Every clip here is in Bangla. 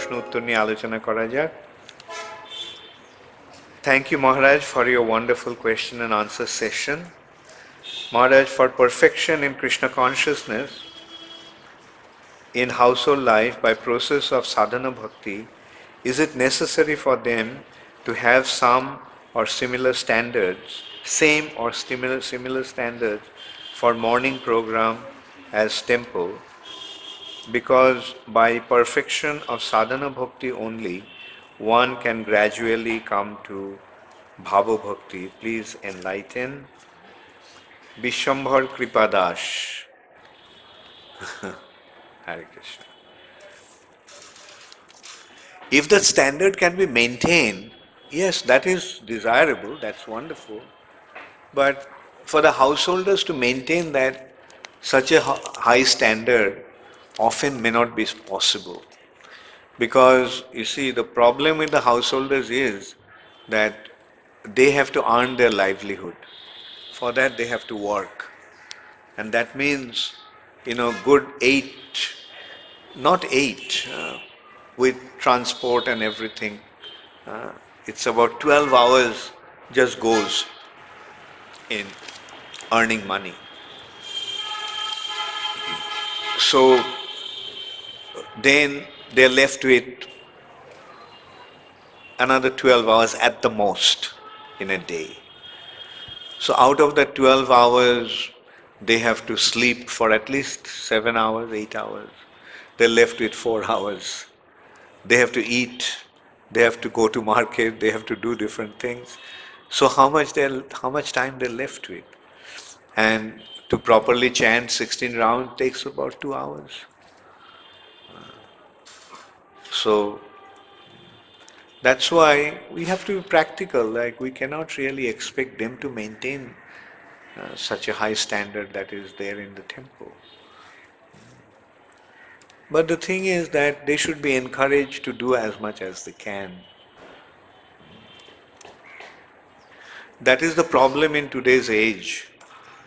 প্রশ্ন উত্তর নিয়ে আলোচনা করা যাক। Thank you, Maharaj, for your wonderful question and answer session. Maharaj, for perfection in Krishna consciousness in household life by process of sadhana bhakti, is it necessary for them to have some or similar standards, same or similar standards for morning program as temple? Because by perfection of sadhana bhakti only, one can gradually come to bhava bhakti. Please enlighten. Vishwambhar Kripadas. Hare Krishna. If that standard can be maintained, yes, that is desirable, that's wonderful. But for the householders to maintain that such a high standard often may not be possible. Because you see, the problem with the householders is that they have to earn their livelihood. For that they have to work. And that means, good 8, not 8, with transport and everything. It's about 12 hours just goes in earning money. So then they're left with another 12 hours at the most in a day. So out of that 12 hours, they have to sleep for at least 7 hours, 8 hours. They're left with 4 hours. They have to eat, they have to go to market, they have to do different things. So how much time they're left with? And to properly chant 16 rounds takes about 2 hours. So that's why we have to be practical, like we cannot really expect them to maintain such a high standard that is there in the temple. But the thing is that they should be encouraged to do as much as they can. That is the problem in today's age,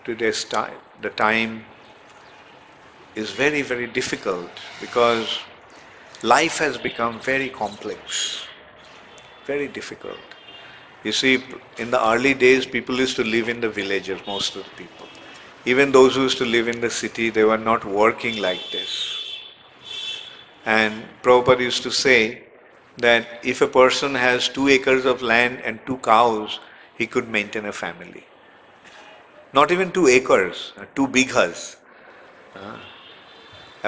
today's time. The time is very, very difficult because life has become very complex, very difficult. You see, in the early days, people used to live in the villages, most of the people. Even those who used to live in the city, they were not working like this. And Prabhupada used to say that if a person has 2 acres of land and 2 cows, he could maintain a family. Not even 2 acres, 2 bighas.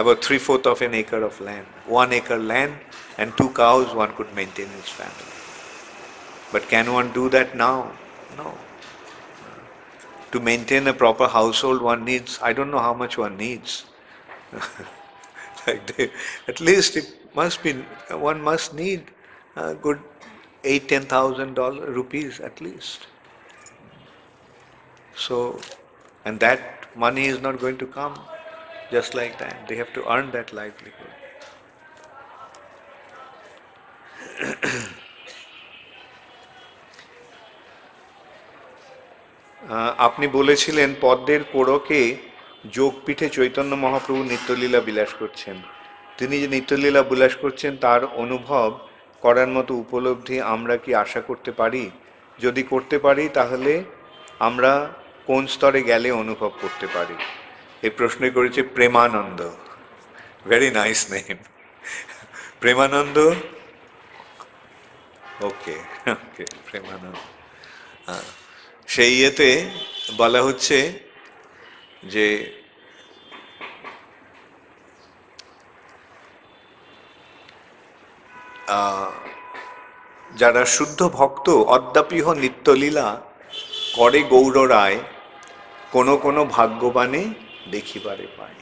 About 3/4 of an acre of land. 1 acre land and 2 cows, one could maintain his family. But can one do that now? No. To maintain a proper household, one needs, I don't know how much one needs. At least it must be, one must need a good $8,000-10,000 rupees at least. So, and that money is not going to come just like that. They have to earn that livelihood. আপনি বলেছিলেন পদ্মের কোড়কে যোগপীঠে চৈতন্য মহাপ্রভু নিত্যলীলা বিলাস করছেন। তিনি যে নিত্যলীলা বিলাস করছেন তার অনুভব করার মতো উপলব্ধি আমরা কি আশা করতে পারি? যদি করতে পারি তাহলে আমরা কোন স্তরে গেলে অনুভব করতে পারি? এই প্রশ্ন করেছে Premananda. Very nice name. Premananda, okay okay, Premananda. সেই ইয়েতে বলা হচ্ছে যে যারা শুদ্ধ ভক্ত অদ্যাপিহ নিত্যলীলা করে গৌর রায়, কোনো কোনো ভাগ্যবানে দেখিবারে পায়।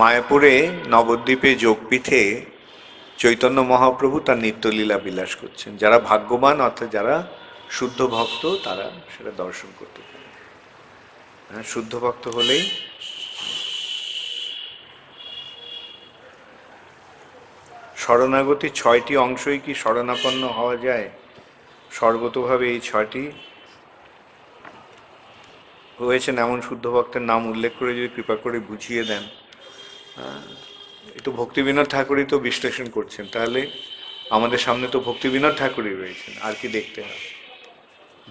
মায়াপুরে নবদ্বীপে যোগপীঠে চৈতন্য মহাপ্রভু তার নিত্যলীলা বিলাস করছেন। যারা ভাগ্যবান অর্থাৎ যারা শুদ্ধ ভক্ত তারা সেটা দর্শন করতে পারে। শুদ্ধ ভক্ত হলেই শরণাগতি 6টি অংশই কি শরণাপন্ন হওয়া যায়? সর্বতোভাবে এই 6টি হয়েছেন এমন শুদ্ধ ভক্তের নাম উল্লেখ করে যদি কৃপা করে বুঝিয়ে দেন। তো ভক্তিবিনোদ ঠাকুরই তো বিশ্লেষণ করছেন, তাহলে আমাদের সামনে তো ভক্তিবিনোদ ঠাকুরই রয়েছেন, আর কি দেখতে হবে?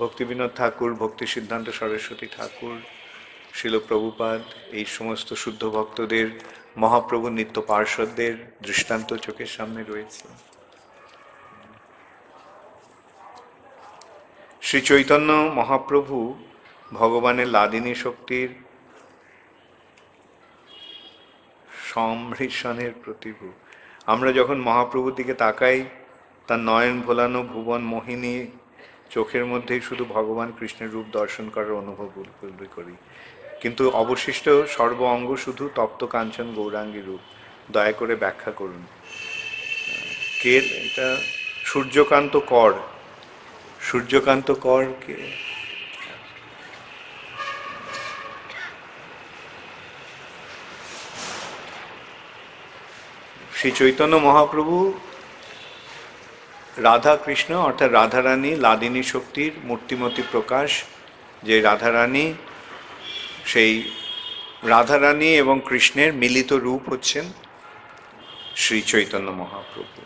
ভক্তিবিনোদ ঠাকুর, ভক্তি সিদ্ধান্ত সরস্বতী ঠাকুর, শিল প্রভুপাদ, এই সমস্ত শুদ্ধ ভক্তদের, মহাপ্রভু নিত্য পার্ষদদের দৃষ্টান্ত চোখের সামনে রয়েছে। শ্রী চৈতন্য মহাপ্রভু ভগবানের লাদিনী শক্তির সম্মিশ্রণের প্রতিভূ। আমরা যখন মহাপ্রভুর দিকে তাকাই, তার নয়ন ভোলানো ভুবন মোহিনী চোখের মধ্যেই শুধু ভগবান কৃষ্ণের রূপ দর্শন করার অনুভব উপলব্ধি করি, কিন্তু অবশিষ্ট সর্ব অঙ্গ শুধু তপ্ত কাঞ্চন গৌরাঙ্গী রূপ। দয়া করে ব্যাখ্যা করুন। কে এটা? সূর্যকান্ত কর। সূর্যকান্ত কর কে? শ্রী চৈতন্য মহাপ্রভু রাধা কৃষ্ণ অর্থাৎ রাধারানী লাদিনী শক্তির মূর্তিমতী প্রকাশ। যে রাধারানী, সেই রাধারানী এবং কৃষ্ণের মিলিত রূপ হচ্ছেন শ্রী চৈতন্য মহাপ্রভু।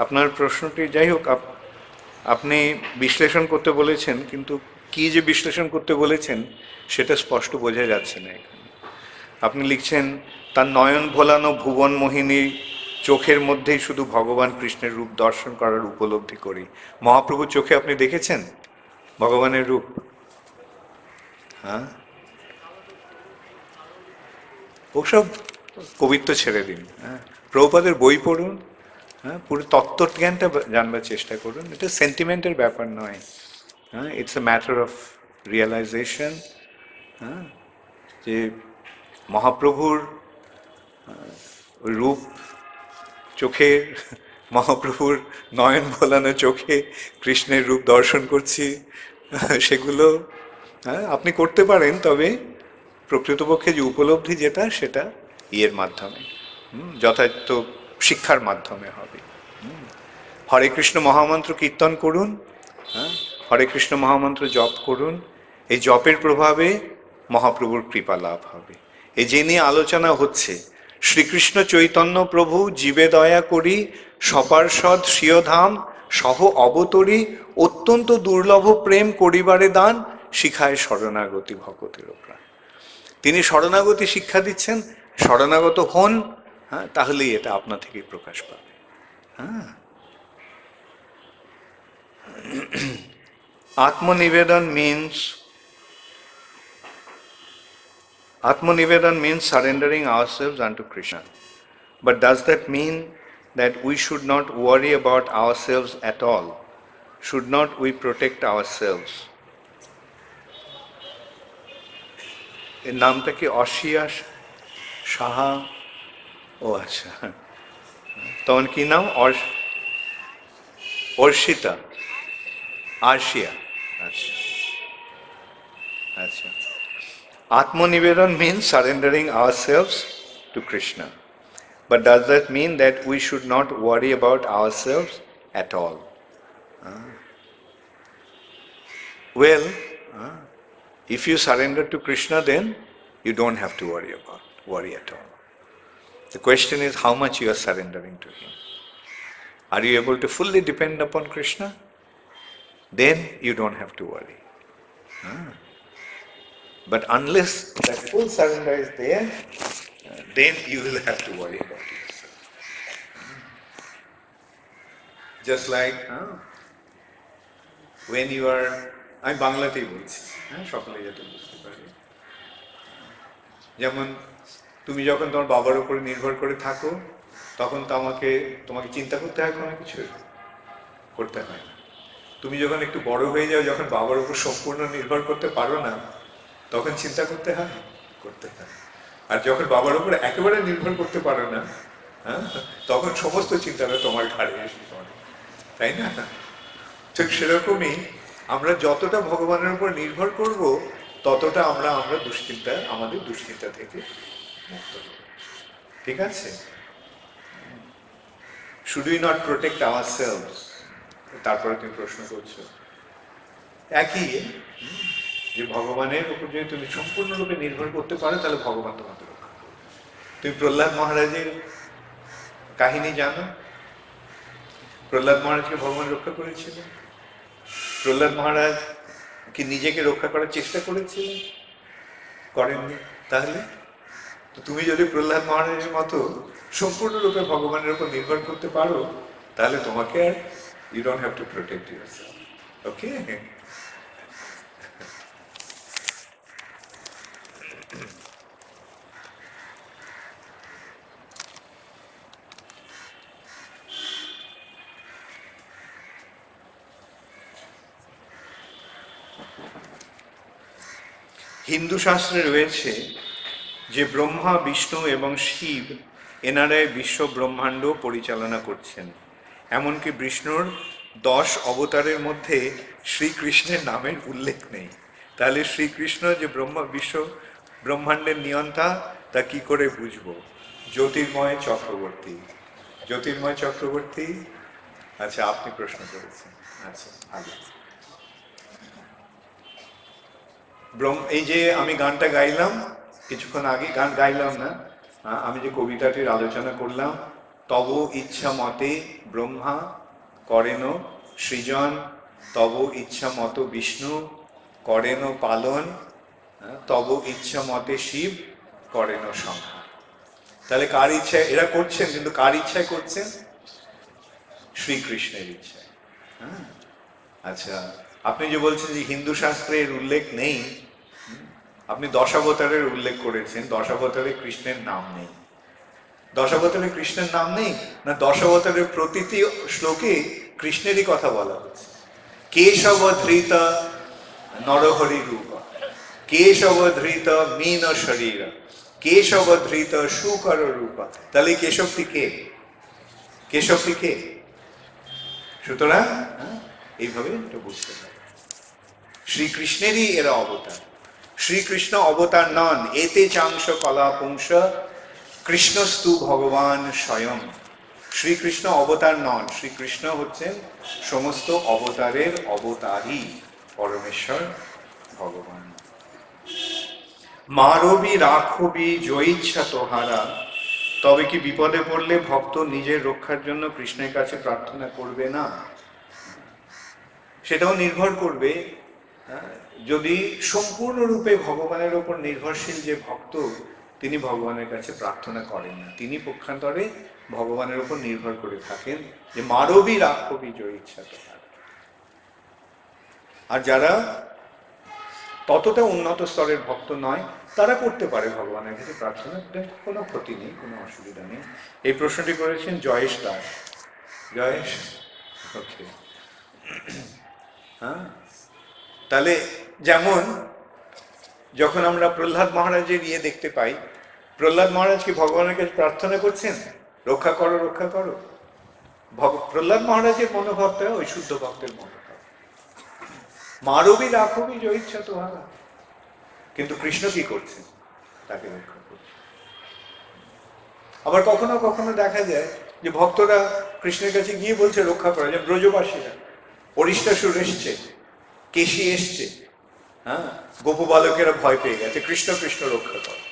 আপনার প্রশ্নটি, যাই হোক, আপনি বিশ্লেষণ করতে বলেছেন, কিন্তু কি যে বিশ্লেষণ করতে বলেছেন সেটা স্পষ্ট বোঝা যাচ্ছে না এখানে। আপনি লিখছেন, তার নয়ন ভোলানো ভুবন মোহিনী চোখের মধ্যেই শুধু ভগবান কৃষ্ণের রূপ দর্শন করার উপলব্ধি করি। মহাপ্রভুর চোখে আপনি দেখেছেন ভগবানের রূপ? হ্যাঁ, ওসব কবিত্ব ছেড়ে দিন। হ্যাঁ, প্রভুপাদের বই পড়ুন, হ্যাঁ, পুরো তত্ত্বজ্ঞানটা জানবার চেষ্টা করুন। এটা সেন্টিমেন্টের ব্যাপার নয়। হ্যাঁ, it's a matter of realization. হ্যাঁ, যে মহাপ্রভুর রূপ চোখে, মহাপ্রভুর নয়ন ভোলানো চোখে কৃষ্ণের রূপ দর্শন করছি, সেগুলো হ্যাঁ আপনি করতে পারেন, তবে প্রকৃতপক্ষে যে উপলব্ধি যেটা, সেটা ইয়ের মাধ্যমে, যথাযথ শিক্ষার মাধ্যমে হবে। হরে কৃষ্ণ মহামন্ত্র কীর্তন করুন, হ্যাঁ, হরে কৃষ্ণ মহামন্ত্র জপ করুন। এই জপের প্রভাবে মহাপ্রভুর কৃপা লাভ হবে। এই যে নিয়ে আলোচনা হচ্ছে, শ্রীকৃষ্ণ চৈতন্য প্রভু জীবে দয়া করি, সপার্ষদ স্বীয়ধাম সহ অবতরী, অত্যন্ত দুর্লভ প্রেম করিবারে দান, শিখায় শরণাগতি ভকতের প্রাণ। তিনি শরণাগতি শিক্ষা দিচ্ছেন, শরণাগত হন, হ্যাঁ, তাহলেই এটা আপনা থেকেই প্রকাশ পাবে। হ্যাঁ, আত্মনিবেদন means surrendering ourselves unto Krishna. But does that mean that we should not worry about ourselves at all? Should not we protect ourselves? এর নামটা কি? অর্ষিয়া সাহা? ও আচ্ছা, তখন কি নাম? অর্ষিতা, আর্শিয়া। আচ্ছা আচ্ছা। Atmanivedan means surrendering ourselves to Krishna. But does that mean that we should not worry about ourselves at all? Well, if you surrender to Krishna, then you don't have to worry at all. The question is how much you are surrendering to Him. Are you able to fully depend upon Krishna? Then you don't have to worry. But unless that full surrender is there, then you will have to worry about yourself. Just like when you are, আমি বাংলাতেই বলছি, হ্যাঁ, সকলে যাতে বুঝতে পারে। যেমন তুমি যখন তোমার বাবার উপরে নির্ভর করে থাকো, তখন তো তোমাকে চিন্তা করতে হয়, কোনো কিছু করতে হয় না। তুমি যখন একটু বড় হয়ে যাও, যখন বাবার উপর সম্পূর্ণ নির্ভর করতে পারো না, তখন চিন্তা করতে হয়। আর যখন বাবার উপর একেবারে নির্ভর করতে পারো না, হ্যাঁ, তখন সমস্ত চিন্তাটা তোমার ঘাড়ে এসে পড়ে, তাই না? ঠিক সেরকমই আমরা যতটা ভগবানের উপর নির্ভর করব, ততটা আমাদের দুশ্চিন্তা থেকে মুক্ত হব। ঠিক আছে? Should we not protect ourselves? তারপরে তুমি প্রশ্ন করছো, একই, যে ভগবানের উপর যদি তুমি সম্পূর্ণরূপে নির্ভর করতে পারো তাহলে ভগবান তোমাকে রক্ষা করবে। তুমি প্রহ্লাদ মহারাজের কাহিনী জানো? প্রহ্লাদ মহারাজকে ভগবান রক্ষা করেছিলেন। প্রহ্লাদ মহারাজ কি নিজেকে রক্ষা করার চেষ্টা করেছিলেন? করেননি। তাহলে তো তুমি যদি প্রহ্লাদ মহারাজের মতো সম্পূর্ণরূপে ভগবানের উপর নির্ভর করতে পারো তাহলে তোমাকে আর you don't have to protect yourself. Okay? Hindu শাস্ত্রে রয়েছে যে ব্রহ্মা, বিষ্ণু এবং শিব এনারাই বিশ্ব ব্রহ্মাণ্ড পরিচালনা করছেন। এমনকি বিষ্ণুর 10 অবতারের মধ্যে শ্রীকৃষ্ণের নামের উল্লেখ নেই। তাহলে শ্রীকৃষ্ণ যে বিশ্ব ব্রহ্মাণ্ডের নিয়ন্তা তা কি করে বুঝবো? জ্যোতির্ময় চক্রবর্তী। জ্যোতির্ময় চক্রবর্তী, আচ্ছা আপনি প্রশ্ন করেছেন, আচ্ছা ভালো। এই যে আমি গানটা গাইলাম কিছুক্ষণ আগে, গান গাইলাম না, আমি যে কবিতাটির আলোচনা করলাম, তব ইচ্ছা মতে ব্রহ্মা করেন সৃজন, তব ইচ্ছা মতো বিষ্ণু করেন পালন, তব ইচ্ছা মতে শিব করেন সংহার। তাহলে কার ইচ্ছায় এরা করছেন? কিন্তু কার ইচ্ছায় করছেন? শ্রীকৃষ্ণের ইচ্ছায়। হ্যাঁ, আচ্ছা আপনি যে বলছেন যে হিন্দু শাস্ত্রের উল্লেখ নেই, আপনি দশাবতারের উল্লেখ করেছেন, দশাবতারে কৃষ্ণের নাম নেই। দশাবতারে কৃষ্ণের নাম নেই না, দশাবতারের প্রতিটি শ্লোকে কৃষ্ণেরই কথা বলা হচ্ছে। কেশব ধৃত নরহরি রূপ, কেশব ধৃত মীন শরীর, কেশব ধৃত সুকর রূপ। তাহলে কেশবটি কে? কেশবটি কে? সুতরাং এইভাবে এটা বুঝতে হবে, শ্রীকৃষ্ণেরই এরা অবতার। শ্রীকৃষ্ণ অবতার নন। এতে চাংশ কলা পুংস কৃষ্ণস্তু ভগবান স্বয়ং। শ্রীকৃষ্ণ অবতার নন, শ্রীকৃষ্ণ হচ্ছেন সমস্ত অবতারের অবতারই পরমেশ্বর ভগবান। মারবি রাখবি জয়িচ্ছা তোহারা, তবে কি বিপদে পড়লে ভক্ত নিজের রক্ষার জন্য কৃষ্ণের কাছে প্রার্থনা করবে না? সেটাও নির্ভর করবে যদি সম্পূর্ণরূপে ভগবানের ওপর নির্ভরশীল যে ভক্ত, তিনি ভগবানের কাছে প্রার্থনা করেন না, তিনি পক্ষান্তরে ভগবানের উপর নির্ভর করে থাকেন যে মারবি রাখবি জয়িচ্ছা তোহারা। আর যারা ততটা উন্নত স্তরের ভক্ত নয় তারা করতে পারে ভগবানের কাছে প্রার্থনা, কোনো ক্ষতি নেই, কোনো অসুবিধা নেই। এই প্রশ্নটি করেছেন জয়েশ দাস। জয়েশ, ওকে। হ্যাঁ, তাহলে যেমন যখন আমরা প্রহ্লাদ মহারাজের ইয়ে দেখতে পাই, প্রহ্লাদ মহারাজ কি ভগবানের কাছে প্রার্থনা করছেন রক্ষা করো রক্ষা করো? প্রহ্লাদ মহারাজের মনোভাবটা ওই শুদ্ধ ভক্তের মনোভাব, মারবি রাখবি জয়িচ্ছা তোহারা। কিন্তু কৃষ্ণ কি করছেন? তাকে রক্ষা করছে। আবার কখনো কখনো দেখা যায় যে ভক্তরা কৃষ্ণের কাছে গিয়ে বলছে রক্ষা করা, যে ব্রজবাসীরা অরিষ্টাসুর এসছে, কেশি এসছে, হ্যাঁ, গোপ বালকেরা ভয় পেয়ে গেছে, কৃষ্ণ কৃষ্ণ রক্ষা করে।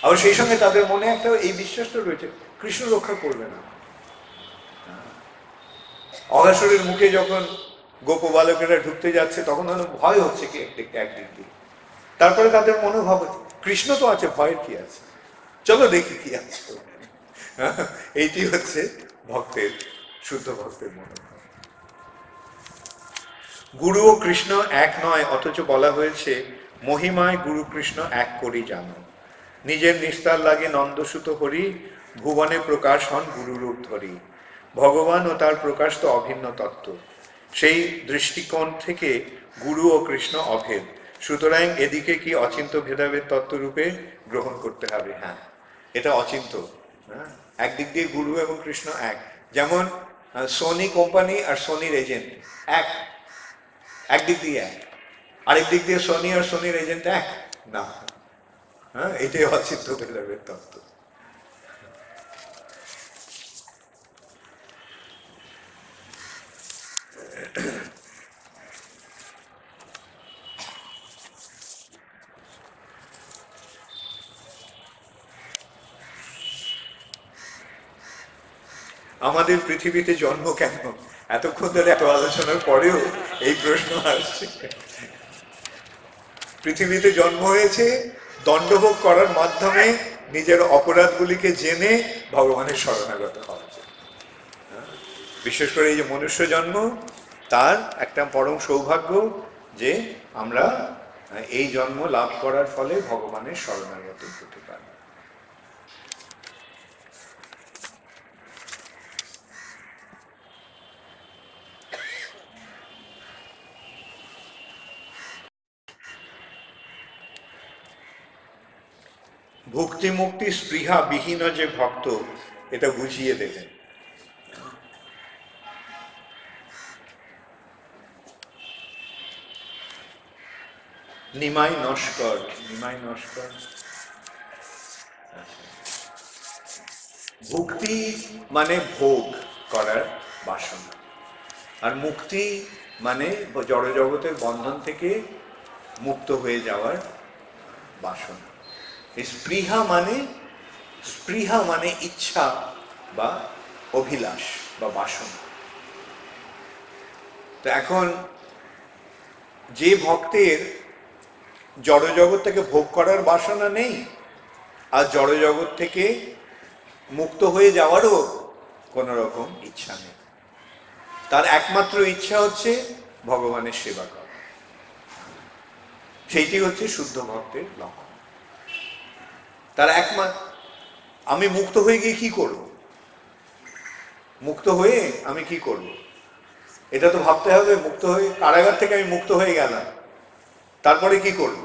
আবার সেই সঙ্গে তাদের মনে একটা এই বিশ্বাসটা রয়েছে কৃষ্ণ রক্ষা করবে না। অঘাসুরের মুখে যখন গোপ বালকেরা ঢুকতে যাচ্ছে তখন ভয় হচ্ছে কি একদিক দিয়ে, তারপরে তাদের মনোভাব হচ্ছে কৃষ্ণ তো আছে, ভয়ের কি আছে, চলো দেখি কি আছে। এইটি হচ্ছে ভক্তের, শুদ্ধ ভক্তের মনোভাব। গুরু ও কৃষ্ণ এক নয়, অথচ বলা হয়েছে মহিমায় গুরু কৃষ্ণ এক করি জানো। নিজের নিস্তার লাগে নন্দসুত হরি, ভুবনে প্রকাশ হন গুরুরূপ ধরি। ভগবান ও তার প্রকাশ তো অভিন্ন তত্ত্ব, সেই দৃষ্টিকোণ থেকে গুরু ও কৃষ্ণ অভেদ। সুতরাং এদিকে কি অচিন্ত্য ভেদাভেদ তত্ত্বরূপে গ্রহণ করতে হবে। হ্যাঁ, এটা অচিন্ত্য। হ্যাঁ, একদিক দিয়ে গুরু এবং কৃষ্ণ এক, যেমন সোনি কোম্পানি আর সোনির এজেন্ট এক, একদিক দিয়ে এক, আরেক দিক দিয়ে সোনি আর সোনির এজেন্ট এক না। হ্যাঁ, এটাই অচিন্ত্য ভেদাভেদ তত্ত্ব। আমাদের পৃথিবীতে জন্ম কেন? এতক্ষণ ধরে এত আলোচনার পরেও এই প্রশ্ন আসছে। পৃথিবীতে জন্ম হয়েছে দণ্ডভোগ করার মাধ্যমে নিজের অপরাধগুলিকে জেনে ভগবানের শরণাগত হওয়ার জন্য। বিশেষ করে এই যে মনুষ্য জন্ম, তার একটা পরম সৌভাগ্য যে আমরা এই জন্ম লাভ করার ফলে ভগবানের শরণাগত হতে পারি। ভক্তি মুক্তি স্পৃহা বিহীন যে ভক্ত, এটা বুঝিয়ে দেবেন। নিমাই নস্কর, নিমাই নস্কর। ভক্তি মানে ভোগ করার বাসনা, আর মুক্তি মানে জড়জগতের বন্ধন থেকে মুক্ত হয়ে যাওয়ার বাসনা। স্পৃহা মানে ইচ্ছা বা অভিলাষ বা বাসনা। তো এখন যে ভক্তের জড়জগৎ থেকে ভোগ করার বাসনা নেই, আর জড়জগৎ থেকে মুক্ত হয়ে যাওয়ারও কোনো রকম ইচ্ছা নেই, তার একমাত্র ইচ্ছা হচ্ছে ভগবানের সেবা করা, সেইটি হচ্ছে শুদ্ধ ভক্তের লক্ষণ। তার একমাত্র, আমি মুক্ত হয়ে গিয়ে কি করব? মুক্ত হয়ে আমি কি করব? এটা তো ভাবতে হবে। মুক্ত হয়ে, কারাগার থেকে আমি মুক্ত হয়ে গেলাম, তারপরে কি করব?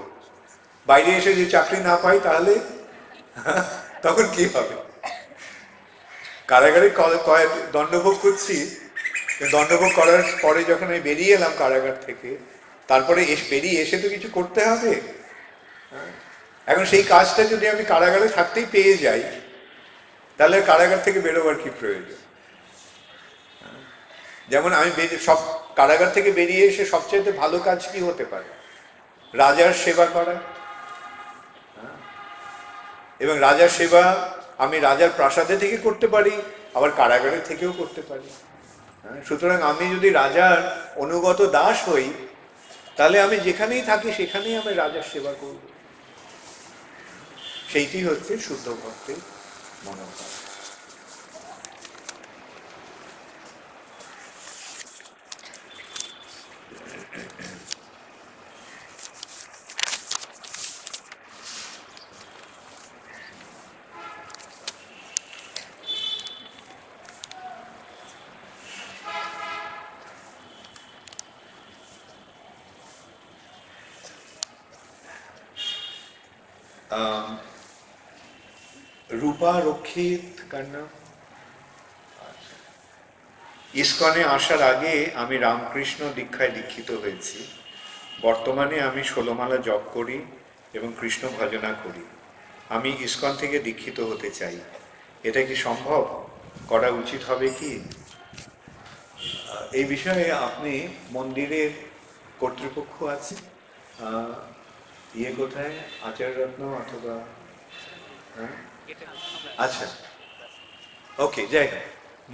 বাইরে এসে যে চাকরি না পাই তাহলে তখন কি হবে? কারাগারে দণ্ডভোগ করছি, দণ্ডভোগ করার পরে যখন আমি বেরিয়ে এলাম কারাগার থেকে, তারপরে বেরিয়ে এসে তো কিছু করতে হবে। এখন সেই কাজটা যদি আমি কারাগারে থাকতেই পেয়ে যাই, তাহলে কারাগার থেকে বেরোবার কি প্রয়োজন? যেমন আমি সব কারাগার থেকে বেরিয়ে এসে সবচেয়ে ভালো কাজ কি হতে পারে? রাজার সেবা করা। এবং রাজার সেবা আমি রাজার প্রাসাদে থেকে করতে পারি, আবার কারাগারে থেকেও করতে পারি। সুতরাং আমি যদি রাজার অনুগত দাস হই, তাহলে আমি যেখানেই থাকি সেখানেই আমি রাজার সেবা করব। সেইটি হচ্ছে শুদ্ধ ভক্তের মনোভাব। রূপা রক্ষিত কান্না। ইস্কনে আসার আগে আমি রামকৃষ্ণ দীক্ষায় দীক্ষিত হয়েছি। বর্তমানে আমি 16 মালা জপ করি এবং কৃষ্ণ ভজনা করি। আমি ইস্কন থেকে দীক্ষিত হতে চাই, এটা কি সম্ভব? করা উচিত হবে কি? এই বিষয়ে আপনি মন্দিরের কর্তৃপক্ষ আছে, কোথায়, আচার্যরত্ন অথবা আচ্ছা, ওকে, যাই হোক,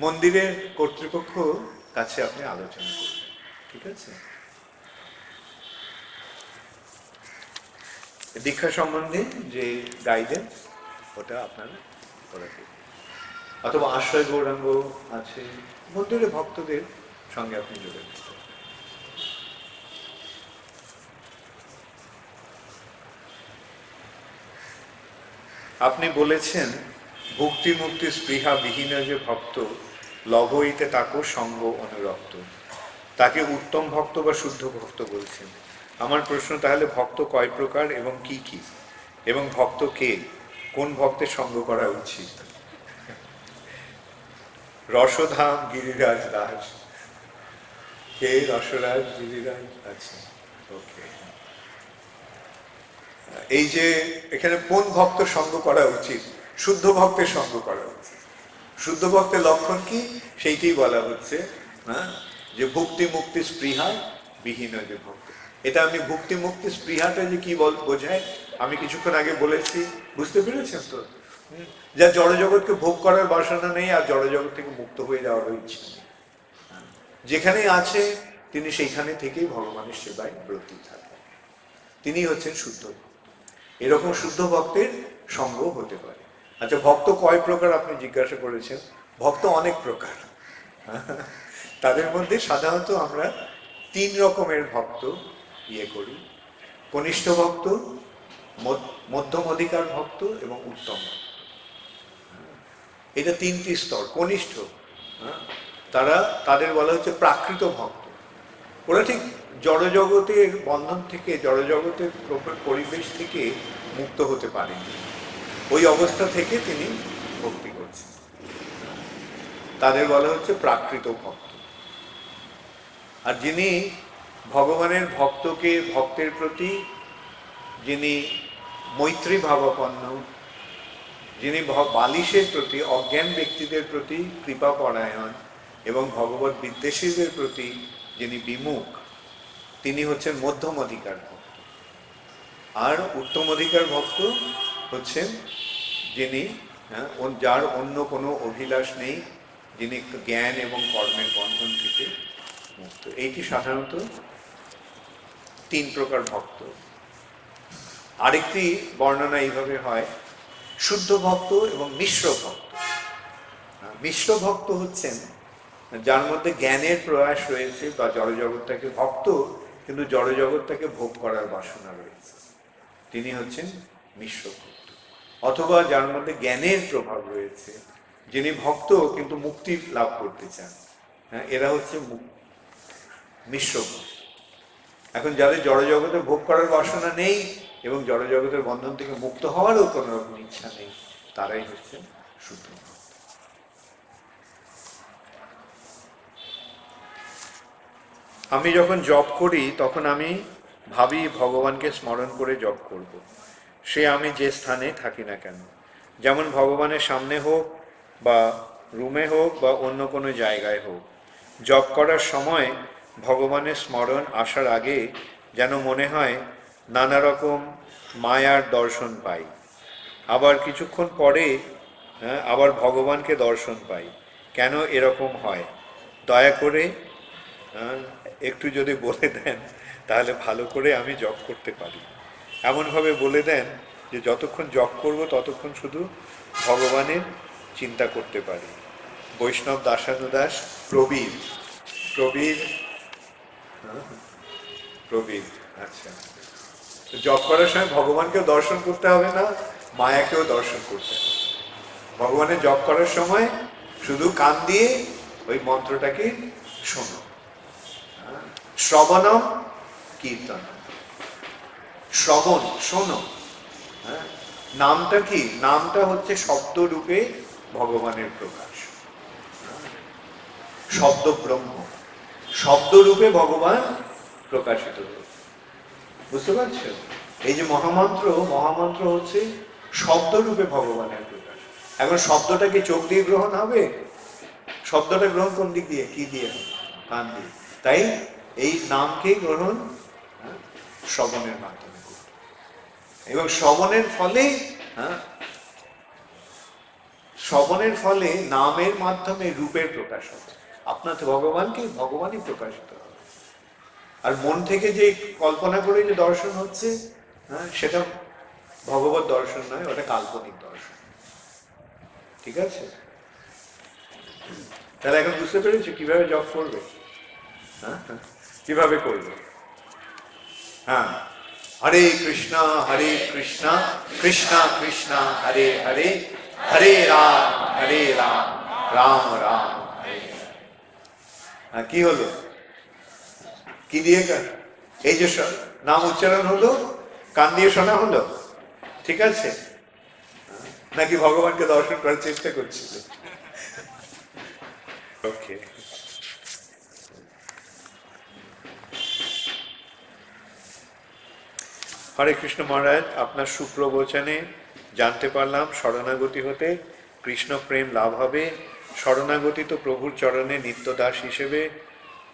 মন্দিরের কর্তৃপক্ষ কাছে আপনি আলোচনা করবেন, ঠিক আছে? দীক্ষা সম্বন্ধে যে গাইডেন্স, ওটা আপনারা করাতে, অথবা আশ্রয় গৌরাঙ্গ আছে, মন্দিরের ভক্তদের সঙ্গে আপনি যোগাযোগ করতে। আপনি বলেছেন ভক্তি মুক্তি স্পৃহা বিহীন যে ভক্ত, লভ হইতে তাকে সঙ্গ অনুরক্ত, তাকে উত্তম ভক্ত বা শুদ্ধ ভক্ত বলছেন। আমার প্রশ্ন, তাহলে ভক্ত কয় প্রকার এবং কি কি, এবং ভক্ত কে, কোন ভক্তের সঙ্গ করা উচিত? রসধাম গিরিরাজ দাস, কে রসরাজ গিরিরাজ? আচ্ছা, ওকে। এই যে এখানে কোন ভক্ত সঙ্গ করা উচিত? শুদ্ধ ভক্তের সঙ্গ করা উচিত। শুদ্ধ ভক্তের লক্ষণ কি, সেইটি বলা হচ্ছে, যে ভক্তি মুক্তি স্পৃহা বিহীন যে ভক্ত। এটা আমি ভক্তি মুক্তি স্পৃহাটা যে কি বোঝায় আমি কিছুক্ষণ আগে বলেছি, বুঝতে পেরেছেন তো? যার জড়জগৎকে ভোগ করার বাসনা নেই আর জড়জগৎ থেকে মুক্ত হয়ে যাওয়ার ইচ্ছা নেই, যেখানে আছে তিনি সেইখানে থেকেই ভগবানের সেবায় ব্রতী থাকেন, তিনি হচ্ছেন শুদ্ধ ভক্ত। এরকম শুদ্ধ ভক্তের সঙ্গ হতে পারে। আচ্ছা, ভক্ত কয় প্রকার আপনি জিজ্ঞাসা করেছেন? ভক্ত অনেক প্রকার। তাদের মধ্যে সাধারণত আমরা 3 রকমের ভক্ত করি: কনিষ্ঠ ভক্ত, মধ্যম অধিকার ভক্ত এবং উত্তম ভক্ত। এটা 3টি স্তর। কনিষ্ঠ, তাদের বলা হচ্ছে প্রাকৃত ভক্ত। ওরা ঠিক জড়জগতের বন্ধন থেকে, জড়জগতের পরিবেশ থেকে মুক্ত হতে পারেনি, ওই অবস্থা থেকে তিনি ভক্তি করছেন, তাদের বলা হচ্ছে প্রাকৃত ভক্ত। আর যিনি ভগবানের ভক্তের প্রতি যিনি মৈত্রী ভাবাপন্ন, যিনি বালিশের প্রতি, অজ্ঞান ব্যক্তিদের প্রতি কৃপাপরায়ণ এবং ভগবত বিদ্বেষীদের প্রতি যিনি বিমুখ, তিনি হচ্ছেন মধ্যম অধিকার ভক্ত। আর উত্তম অধিকার ভক্ত হচ্ছেন যিনি যার অন্য কোনো অভিলাষ নেই, যিনি জ্ঞান এবং কর্মের বন্ধন থেকে মুক্ত। এইটি সাধারণত 3 প্রকার ভক্ত। আরেকটি বর্ণনা এইভাবে হয়: শুদ্ধ ভক্ত এবং মিশ্র ভক্ত। মিশ্র ভক্ত হচ্ছেন যার মধ্যে জ্ঞানের প্রয়াস রয়েছে বা জড়জগৎটাকে ভক্ত, কিন্তু জড়জগৎটাকে ভোগ করার বাসনা রয়েছে, তিনি হচ্ছেন মিশ্র ভক্ত। অথবা যার মধ্যে জ্ঞানের প্রভাব রয়েছে, যিনি ভক্ত কিন্তু মুক্তি লাভ করতে চান, এরা হচ্ছে মিশ্র ভক্ত। এখন যাদের জড়জগতে ভোগ করার বাসনা নেই এবং জড়জগতের বন্ধন থেকে মুক্ত হওয়ারও কোনো রকম ইচ্ছা নেই, তারাই হচ্ছেন শুদ্ধ ভক্ত। আমি যখন জপ করি তখন আমি ভাবি ভগবানকে স্মরণ করে জপ করব, সে আমি যে স্থানে থাকি না কেন। যেমন ভগবানের সামনে হোক বা রুমে হোক বা অন্য কোনো জায়গায় হোক, জপ করার সময় ভগবানের স্মরণ আসার আগে যেন মনে হয় নানা রকম মায়ার দর্শন পাই, আবার কিছুক্ষণ পরে আবার ভগবানকে দর্শন পাই। কেন এরকম হয় দয়া করে একটু যদি বলে দেন তাহলে ভালো করে আমি জপ করতে পারি। এমনভাবে বলে দেন যে যতক্ষণ জপ করব ততক্ষণ শুধু ভগবানের চিন্তা করতে পারি। বৈষ্ণব দাসানুদাস প্রবীর প্রবীর প্রবীর আচ্ছা, জপ করার সময় ভগবানকেও দর্শন করতে হবে না, মায়াকেও দর্শন করতে হবে। ভগবানের জপ করার সময় শুধু কান দিয়ে ওই মন্ত্রটাকে শোনো। শ্রবণম কীর্তন, শ্রবণ শোনো। নামটা কি? নামটা হচ্ছে শব্দ রূপে ভগবানের প্রকাশ। শব্দ ব্রহ্ম, শব্দ রূপে ভগবান প্রকাশিত হচ্ছে। বুঝতে পারছো? এই যে মহামন্ত্র, মহামন্ত্র হচ্ছে শব্দ রূপে ভগবানের প্রকাশ। এখন শব্দটা কি চোখ দিয়ে গ্রহণ হবে? শব্দটা গ্রহণ কোন দিক দিয়ে? কি দিয়ে? কান দিয়ে। তাই এই নামকে গ্রহণ শ্রবণের মাধ্যমে, এবং শ্রবণের ফলে নামের মাধ্যমে রূপের প্রকাশ হবে। আপনার ভগবানকে ভগবানই প্রকাশিত হবে। আর মন থেকে যে কল্পনা করে যে দর্শন হচ্ছে, সেটা ভগবত দর্শন নয়, ওটা কাল্পনিক দর্শন। ঠিক আছে? তাহলে এখন বুঝতে পেরেছো কিভাবে জপ করবে? কিভাবে করবে? হ্যাঁ, হরে কৃষ্ণ কৃষ্ণ কৃষ্ণ হরে হরে, হরে রাম রাম রাম হরে হরে। কি হলো? কি দিয়ে? এই যে নাম উচ্চারণ হলো, কান দিয়ে শোনা হলো, ঠিক আছে? নাকি ভগবানকে দর্শন করার চেষ্টা করছিল? ওকে। হরে কৃষ্ণ মহারাজ, আপনার সুপ্রবচনে জানতে পারলাম শরণাগতি হতে কৃষ্ণ প্রেম লাভ হবে। শরণাগতি তো প্রভুর চরণে নিত্যদাস হিসেবে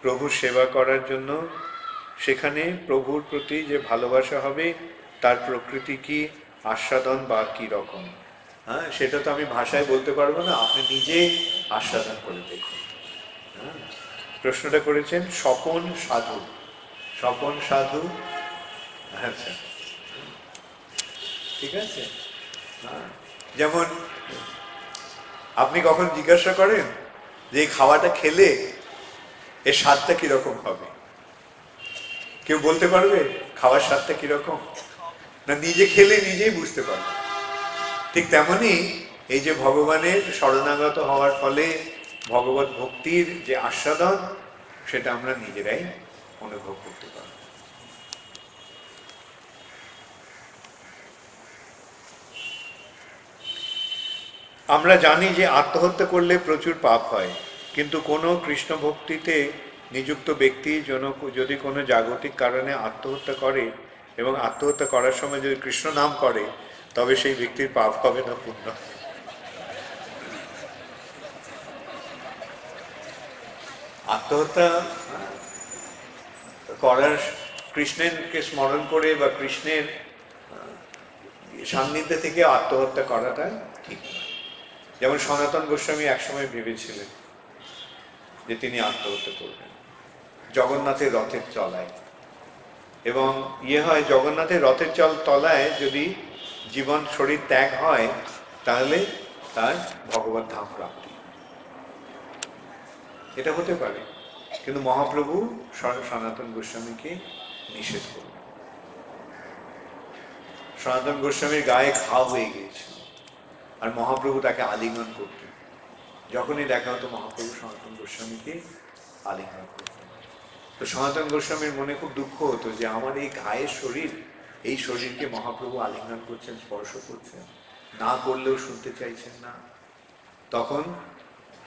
প্রভুর সেবা করার জন্য। সেখানে প্রভুর প্রতি যে ভালোবাসা হবে তার প্রকৃতি কি, আস্বাদন বা কী রকম? হ্যাঁ, সেটা তো আমি ভাষায় বলতে পারবো না, আপনি নিজে আস্বাদন করে দেখুন। হ্যাঁ, প্রশ্নটা করেছেন স্বপন সাধু। স্বপন সাধু, আচ্ছা, ঠিক আছে। হ্যাঁ, যেমন আপনি কখন জিজ্ঞাসা করেন যে এই খাওয়াটা খেলে এর স্বাদটা কিরকম হবে? কেউ বলতে পারবে খাওয়ার স্বাদটা কিরকম? না, নিজে খেলে নিজেই বুঝতে পারবে। ঠিক তেমনি এই যে ভগবানের শরণাগত হওয়ার ফলে ভগবত ভক্তির যে আস্বাদন, সেটা আমরা নিজেরাই অনুভব করতে পারি। আমরা জানি যে আত্মহত্যা করলে প্রচুর পাপ হয়, কিন্তু কোনো কৃষ্ণ ভক্তিতে নিযুক্ত ব্যক্তি যদি কোনো জাগতিক কারণে আত্মহত্যা করে এবং আত্মহত্যা করার সময় যদি কৃষ্ণ নাম করে, তবে সেই ব্যক্তির পাপ হবে না, পুণ্য। আত্মহত্যা করার, কৃষ্ণকে স্মরণ করে বা কৃষ্ণের সান্নিধ্যে থেকে আত্মহত্যা করাটা ঠিক নয়। যেমন সনাতন গোস্বামী একসময় ভেবেছিলেন যে তিনি আত্মহত্যা করবেন জগন্নাথের রথের তলায়, এবং হয় জগন্নাথের রথের তলায় যদি জীবন শরীর ত্যাগ হয়, তাহলে তার ভগবত ধাম প্রাপ্তি, এটা হতে পারে। কিন্তু মহাপ্রভু সনাতন গোস্বামীকে নিষেধ করলেন। সনাতন গোস্বামীর গায়ে ঘাও হয়ে গিয়েছিল, আর মহাপ্রভু তাকে আলিঙ্গন করতেন। যখনই দেখা হতো মহাপ্রভু সনাতন গোস্বামীকে আলিঙ্গন করতেন। তো সনাতন গোস্বামীর মনে খুব দুঃখ হতো যে আমার এই গায়ের শরীর, এই শরীরকে মহাপ্রভু আলিঙ্গন করছেন, স্পর্শ করছেন, না করলেও শুনতে চাইছেন না। তখন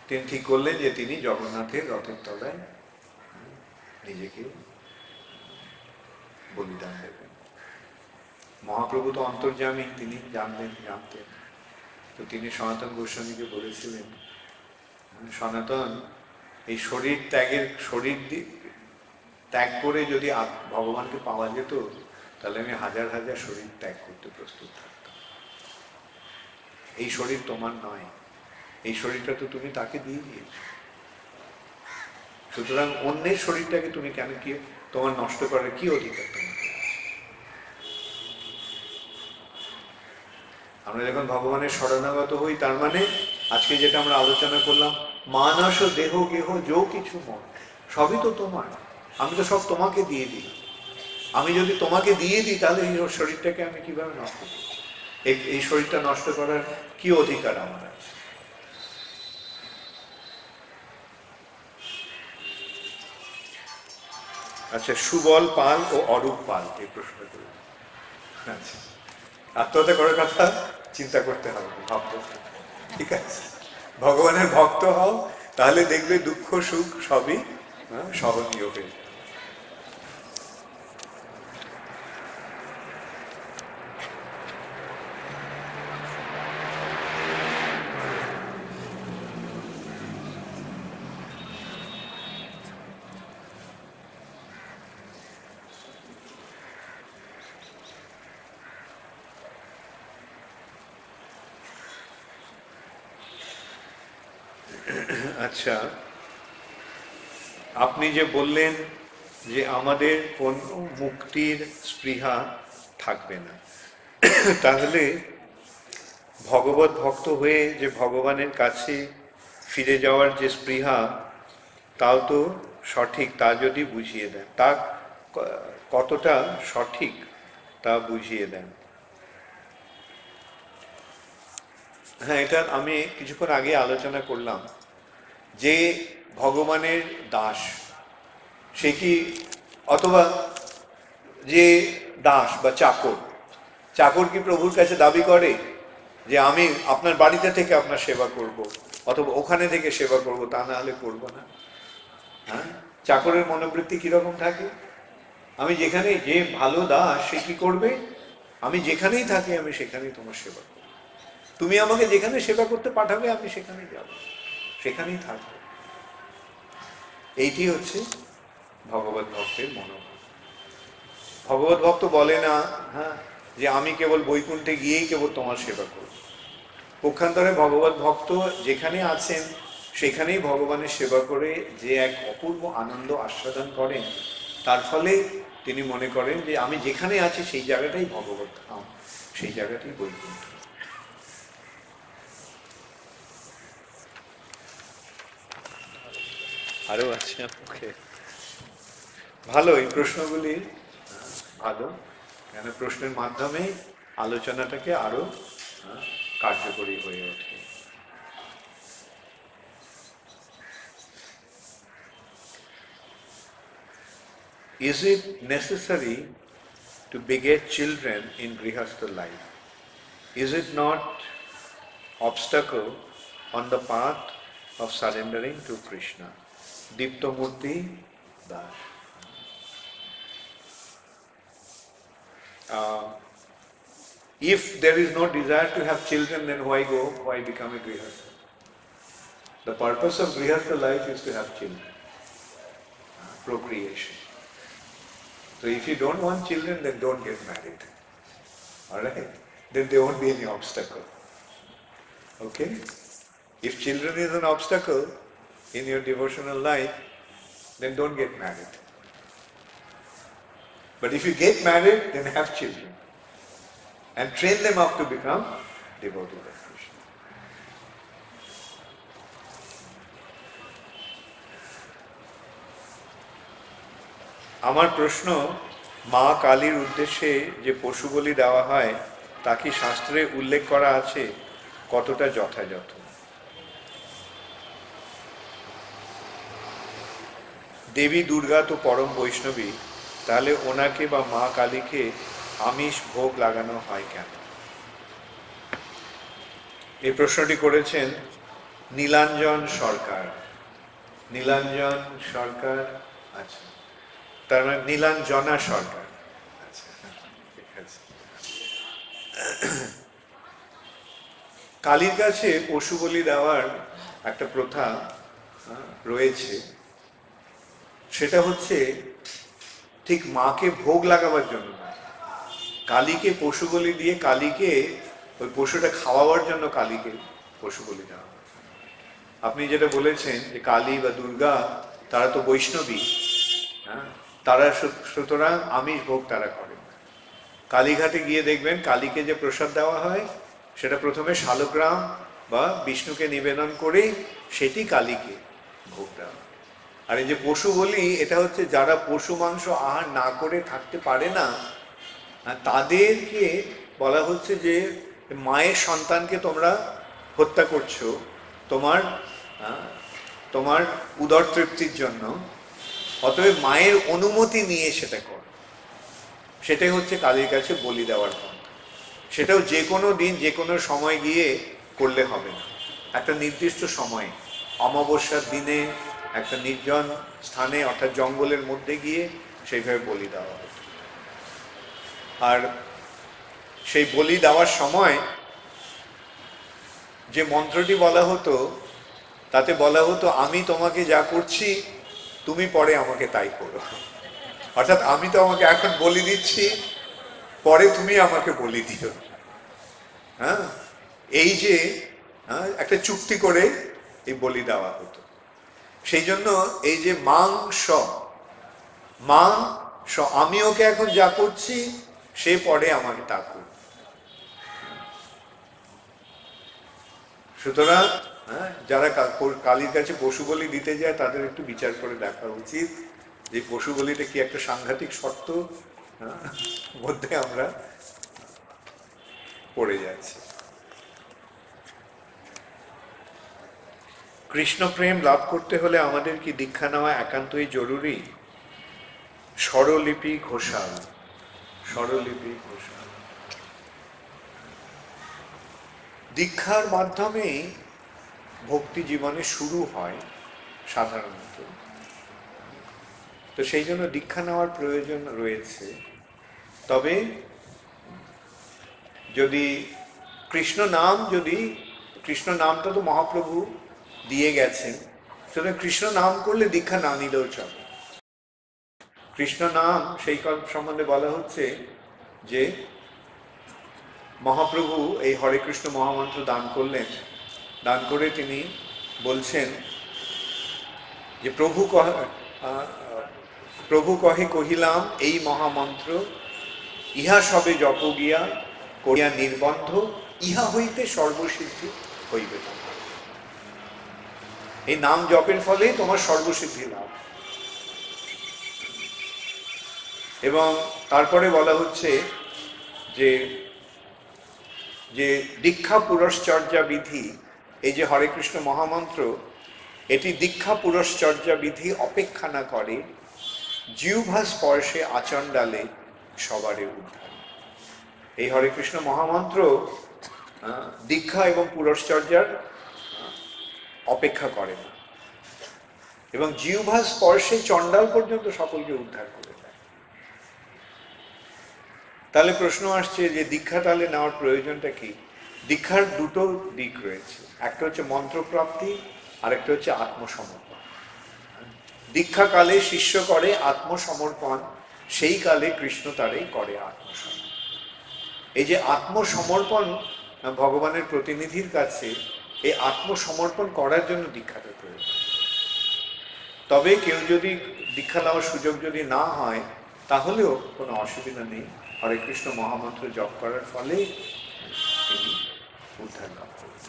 তিনি ঠিক করলেন যে তিনি জগন্নাথের রথের তলায় নিজেকে বলিদান দেবেন। মহাপ্রভু তো অন্তর্যামী, তিনি জানতেন। তো তিনি সনাতন গোস্বামীকে বলেছিলেন, সনাতন, এই শরীর ত্যাগ করে যদি ভগবানকে পাওয়া যেত, তাহলে আমি হাজার হাজার শরীর ত্যাগ করতে প্রস্তুত থাকতাম। এই শরীর তোমার নয়, এই শরীরটা তো তুমি তাকে দিয়ে দিয়েছ। সুতরাং অন্যের শরীরটাকে তুমি কেন, কি তোমার নষ্ট করার কি অধিকার তোমাকে? আমরা যখন ভগবানের শরণাগত হই, তার মানে আজকে যেটা আমরা আলোচনা করলাম, মানস দেহ গেহ যো কিছু মন, সবই তো তোমার। আমি তো সব তোমাকে দিয়ে দিই। আমি যদি তোমাকে দিয়ে দিই, তাহলে এই শরীরটাকে আমি কিভাবে নষ্ট করি? এই শরীরটা নষ্ট করার কি অধিকার আমার আছে? আচ্ছা, সুবল পাল ও অরূপ পাল এই প্রশ্ন করি। আচ্ছা, আত্মহত্যা করার কথা চিন্তা করতে হবে, ভাবতে হবে, ঠিক আছে? ভগবানের ভক্ত হও, তাহলে দেখবে দুঃখ সুখ সবই সহনীয় হয়ে। আচ্ছা, আপনি যে বললেন যে আমাদের কোন মুক্তির স্পৃহা থাকবে না, তাহলে ভগবত ভক্ত হয়ে যে ভগবানের কাছে ফিরে যাওয়ার যে স্পৃহা, তাও তো সঠিক, তা যদি বুঝিয়ে দেন, তা কতটা সঠিক তা বুঝিয়ে দেন। হ্যাঁ, এটা আমি কিছুক্ষণ আগে আলোচনা করলাম যে ভগবানের দাস, সে কি, অথবা যে দাস বা চাকর, চাকর কি প্রভুর কাছে দাবি করে যে আমি আপনার বাড়িতে থেকে আপনার সেবা করব, অথবা ওখানে থেকে সেবা করব, তা না হলে করব না? হ্যাঁ, চাকরের মনোবৃত্তি কিরকম থাকে? আমি যেখানে, যে ভালো দাস সে কি করবে, আমি যেখানেই থাকি আমি সেখানেই তোমার সেবা করব, তুমি আমাকে যেখানে সেবা করতে পাঠাবে আমি সেখানেই যাব, সেখানেই থাকবো। এইটি হচ্ছে ভগবত ভক্তের মনোভাব। ভগবত ভক্ত বলে না, হ্যাঁ, যে আমি কেবল বৈকুণ্ঠে গিয়েই কেবল তোমার সেবা করব। পক্ষান্তরে ভগবত ভক্ত যেখানে আছেন সেখানেই ভগবানের সেবা করে যে এক অপূর্ব আনন্দ আস্বাদন করেন, তার ফলে তিনি মনে করেন যে আমি যেখানে আছি সেই জায়গাটাই ভগবত ধাম, সেই জায়গাটাই বৈকুণ্ঠ। আরো আছে ওকে, ভালো এই প্রশ্নগুলি, ভালো, কেন প্রশ্নের মাধ্যমে আলোচনাটাকে আরো কার্যকরী হয়ে ওঠে। Is it necessary to beget children in Grihastha life? Is it not obstacle on the path of surrendering to Krishna? Diptomurti Das. If there is no desire to have children, then why go? Why become a Grihastha? The purpose of Grihastha life is to have children, procreation. So if you don't want children, then don't get married. Alright? Then there won't be any obstacle. Okay? If children is an obstacle in your devotional life, then don't get married. But if you get married, then have children. And train them up to become devotees of Krishna. আমার প্রশ্ন, মা কালীর উদ্দেশ্যে যে পশু বলি দেওয়া হয় তা কি শাস্ত্রে উল্লেখ করা আছে, কতটা যথাযথ? দেবী দুর্গা তো পরম বৈষ্ণবী, তাহলে ওনাকে বা মা কালীকে আমিষ ভোগ লাগানো হয় কেন? এই প্রশ্নটি করেছেন নীলাঞ্জন সরকার। নীলাঞ্জন সরকার, আচ্ছা, তার মানে নীলাঞ্জনা সরকার। আচ্ছা, ঠিক আছে। কালীর কাছে পশু বলি দেওয়ার একটা প্রথা রয়েছে, সেটা হচ্ছে ঠিক মাকে ভোগ লাগাবার জন্য না, কালীকে পশু বলি দিয়ে কালীকে ওই পশুটা খাওয়াবার জন্য কালীকে পশু বলি দেওয়া। আপনি যেটা বলেছেন যে কালী বা দুর্গা তারা তো বৈষ্ণবী, হ্যাঁ, তারা সুতরাং আমিষ ভোগ তারা করেন। কালীঘাটে গিয়ে দেখবেন কালীকে যে প্রসাদ দেওয়া হয় সেটা প্রথমে শালগ্রাম বা বিষ্ণুকে নিবেদন করে সেটি কালীকে ভোগ দেওয়া। আর এই যে পশু বলি, এটা হচ্ছে যারা পশু মাংস আহার না করে থাকতে পারে না, তাদেরকে বলা হচ্ছে যে মায়ের সন্তানকে তোমরা হত্যা করছো তোমার উদর তৃপ্তির জন্য, অতএব মায়ের অনুমতি নিয়ে সেটা কর। সেটাই হচ্ছে কালীর কাছে বলি দেওয়ার পন্থা। সেটাও যে কোনো দিন যে কোনো সময় গিয়ে করলে হবে না, একটা নির্দিষ্ট সময়ে অমাবস্যার দিনে একটা নির্জন স্থানে অর্থাৎ জঙ্গলের মধ্যে গিয়ে সেইভাবে বলি দেওয়া হতো। আর সেই বলি দেওয়ার সময় যে মন্ত্রটি বলা হতো তাতে বলা হতো, আমি তোমাকে যা করছি তুমি পরে আমাকে তাই করো। অর্থাৎ আমি তো আমাকে এখন বলি দিচ্ছি, পরে তুমি আমাকে বলি দিও। হ্যাঁ, এই যে একটা চুক্তি করে এই বলি দেওয়া হতো। সেই জন্য এই যে মাংস, আমি ওকে এখন যা করছি সে পরে আমাকে তা করবে। সুতরাং যারা কালীর কাছে পশু বলি দিতে যায় তাদের একটু বিচার করে দেখা উচিত যে পশু বলিটা কি একটা সাংঘাতিক শর্ত মধ্যে আমরা পড়ে যাচ্ছি। কৃষ্ণ প্রেম লাভ করতে হলে আমাদের কি দীক্ষা নেওয়া একান্তই জরুরি? স্বরলিপি ঘোষাল। দীক্ষার মাধ্যমে ভক্তি জীবনে শুরু হয় সাধারণত, তো সেই জন্য দীক্ষা নেওয়ার প্রয়োজন রয়েছে। তবে যদি কৃষ্ণ নামটা তো মহাপ্রভু দিয়ে গেছেন, সুতরাং কৃষ্ণ নাম করলে দীক্ষা না নিলেও চলে। কৃষ্ণ নাম সেই সম্বন্ধে বলা হচ্ছে যে মহাপ্রভু এই হরে কৃষ্ণ মহামন্ত্র দান করলেন, দান করে তিনি বলছেন যে প্রভু কহে কহিলাম এই মহামন্ত্র, ইহা সবে জপ গিয়া করিয়া নির্বন্ধ, ইহা হইতে সর্বসিদ্ধি হইবে তোমার। এই নাম জপের ফলে তোমার সর্বসিদ্ধি লাভ। এবং তারপরে বলা হচ্ছে যে যে দীক্ষা পুরশ্চর্যা বিধি, এই যে হরে কৃষ্ণ মহামন্ত্র, এটি দীক্ষা পুরশ্চর্যা বিধি অপেক্ষা না করে জিহ্বা স্পর্শে আচণ্ডালে সবারে উদ্ধার। এই হরে কৃষ্ণ মহামন্ত্র দীক্ষা এবং পুরশ্চর্যার অপেক্ষা করে না, এবং জিহ্বা স্পর্শে চণ্ডাল পর্যন্ত সকলকে উদ্ধার করে দেয়। তাহলে প্রশ্ন আসছে যে দীক্ষা তাহলে নেওয়ার প্রয়োজনটা কি? দীক্ষার দুটো দিক রয়েছে, একটা হচ্ছে মন্ত্রপ্রাপ্তি, আর একটা হচ্ছে আত্মসমর্পণ। দীক্ষাকালে শিষ্য করে আত্মসমর্পণ, সেই কালে কৃষ্ণ তারে করে আত্মসমর্পণ। এই যে আত্মসমর্পণ ভগবানের প্রতিনিধির কাছে, এই আত্মসমর্পণ করার জন্য দীক্ষাটা প্রয়োজন। তবে কেউ যদি দীক্ষা নেওয়ার সুযোগ যদি না হয়, তাহলেও কোনো অসুবিধা নেই, হরে কৃষ্ণ মহামন্ত্র জপ করার ফলে তিনি উদ্ধার লাভ করবেন।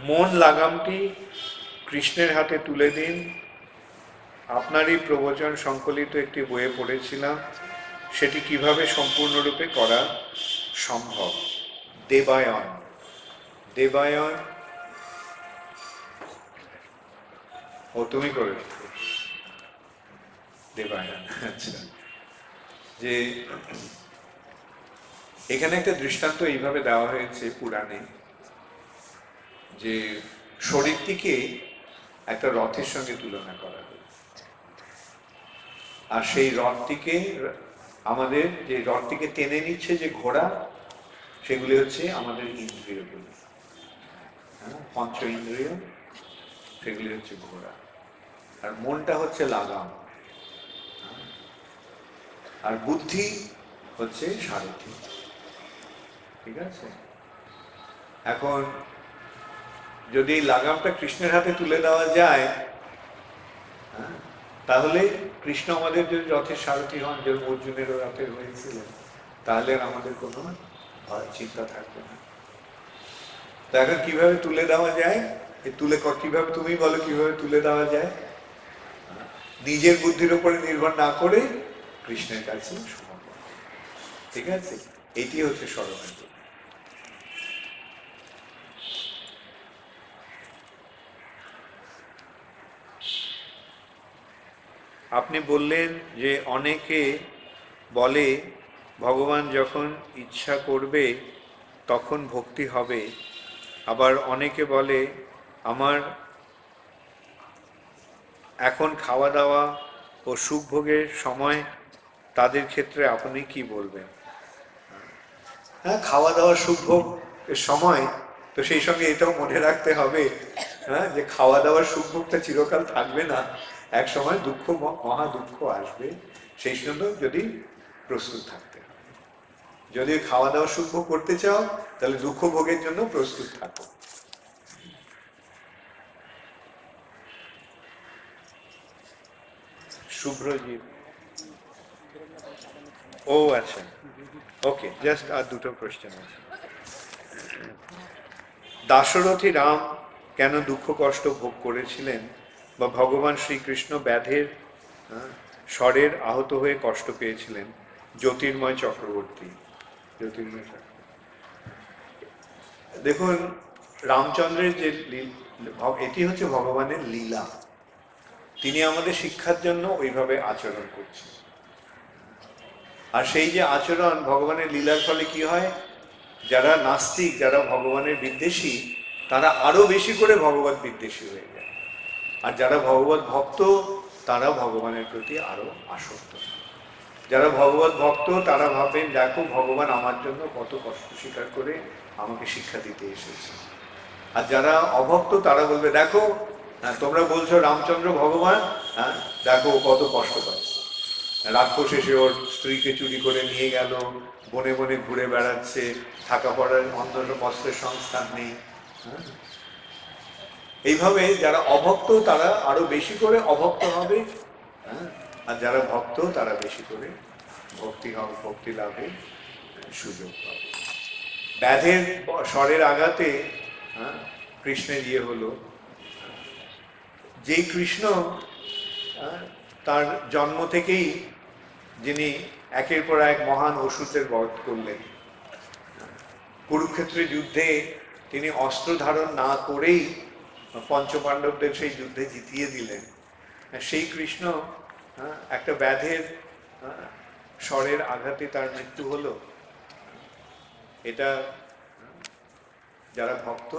মন লাগামটি কৃষ্ণের হাতে তুলে দিন। আপনারই প্রবচন সংকলিত একটি বইয়ে পড়েছিলাম, সেটি কিভাবে সম্পূর্ণরূপে করা সম্ভব? দেবায়ন। দেবায়ন ও তুমি করেছ? দেবায়ন, আচ্ছা। যে এখানে একটা দৃষ্টান্ত এইভাবে দেওয়া হয়েছে পুরাণে, যে শরীরটিকে একটা রথের সঙ্গে তুলনা করা হয়েছে, আর সেই রথটিকে আমাদের যে রথটিকে টেনে নিচ্ছে যে ঘোড়া, সেগুলি হচ্ছে আমাদের ইন্দ্রিয়গুলি, পঞ্চ ইন্দ্রিয়, সেগুলি হচ্ছে ঘোড়া, আর মনটা হচ্ছে লাগাম, আর বুদ্ধি হচ্ছে সারথি। ঠিক আছে? এখন যদি লাগামটা কৃষ্ণের হাতে তুলে দেওয়া যায়, তাহলে কৃষ্ণ আমাদের যদি রথের সারথি হন, যেমন অর্জুনেরও রথের হয়েছিলেন, তাহলে আমাদের কোনো চিন্তা থাকবে না। তো এখন কিভাবে তুলে দেওয়া যায়? কিভাবে, তুমি বলো কিভাবে তুলে দেওয়া যায়? নিজের বুদ্ধির উপরে নির্ভর না করে কৃষ্ণের কাছে সমর্পণ। ঠিক আছে? এটি হচ্ছে শরণাগতি। আপনি বললেন যে অনেকে বলে ভগবান যখন ইচ্ছা করবে তখন ভক্তি হবে, আবার অনেকে বলে আমার এখন খাওয়া দাওয়া ও সুখ ভোগের সময়, তাদের ক্ষেত্রে আপনি কি বলবেন? হ্যাঁ, খাওয়া দাওয়া সুখ ভোগের সময়, তো সেই সঙ্গে এটাও মনে রাখতে হবে, হ্যাঁ, যে খাওয়া দাওয়ার সুখ ভোগটা চিরকাল থাকবে না, এক সময় দুঃখ, মহা দুঃখ আসবে, সেই জন্য যদি প্রস্তুত থাকতে হবে। যদি খাওয়া দাওয়া সুখ ভোগ করতে চাও, তাহলে দুঃখ ভোগের জন্য প্রস্তুত থাকো। শুভ্রজিৎ, ও আচ্ছা, ওকে, জাস্ট আর দুটো কোশ্চেন আছে। দাশরথী রাম কেন দুঃখ কষ্ট ভোগ করেছিলেন, বা ভগবান শ্রীকৃষ্ণ ব্যাধের স্বরের আহত হয়ে কষ্ট পেয়েছিলেন? জ্যোতির্ময় চক্রবর্তী। দেখুন, রামচন্দ্রের যে এটি হচ্ছে ভগবানের লীলা, তিনি আমাদের শিক্ষার জন্য ওইভাবে আচরণ করছেন। আর সেই যে আচরণ ভগবানের লীলার ফলে কি হয়, যারা নাস্তিক, যারা ভগবানের বিদ্বেষী, তারা আরো বেশি করে ভগবত বিদ্বেষী হয়ে যায়, আর যারা ভগবত ভক্ত তারা ভগবানের প্রতি আরো আসক্ত। যারা ভগবত ভক্ত তারা ভাবেন দেখো ভগবান আমার জন্য কত কষ্ট স্বীকার করে আমাকে শিক্ষা দিতে এসেছে। আর যারা অভক্ত তারা বলবে দেখো, তোমরা বলছো রামচন্দ্র ভগবান, দেখো কত কষ্ট পায়, রাক্ষস এসে ওর স্ত্রীকে চুরি করে নিয়ে গেল, বনে বনে ঘুরে বেড়াচ্ছে, থাকা পড়ার অন্য বস্ত্রের সংস্থান নেই। এইভাবে যারা অভক্ত তারা আরো বেশি করে অভক্ত হবে, আর যারা ভক্ত তারা বেশি করে ভক্তি লাভে সুযোগ পাবে। ব্যাধের স্বরের আঘাতে কৃষ্ণের ইয়ে হলো, যেই কৃষ্ণ তার জন্ম থেকেই যিনি একের পর এক মহান অসুরের বধ করলেন, কুরুক্ষেত্রের যুদ্ধে তিনি অস্ত্র ধারণ না করেই পঞ্চপাণ্ডবদের সেই যুদ্ধে জিতিয়ে দিলেন, সেই কৃষ্ণ একটা ব্যাধের স্বরের আঘাতে তার মৃত্যু হলো। এটা যারা ভক্ত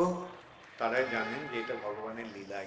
তারাই জানেন যে এটা ভগবানের লীলা।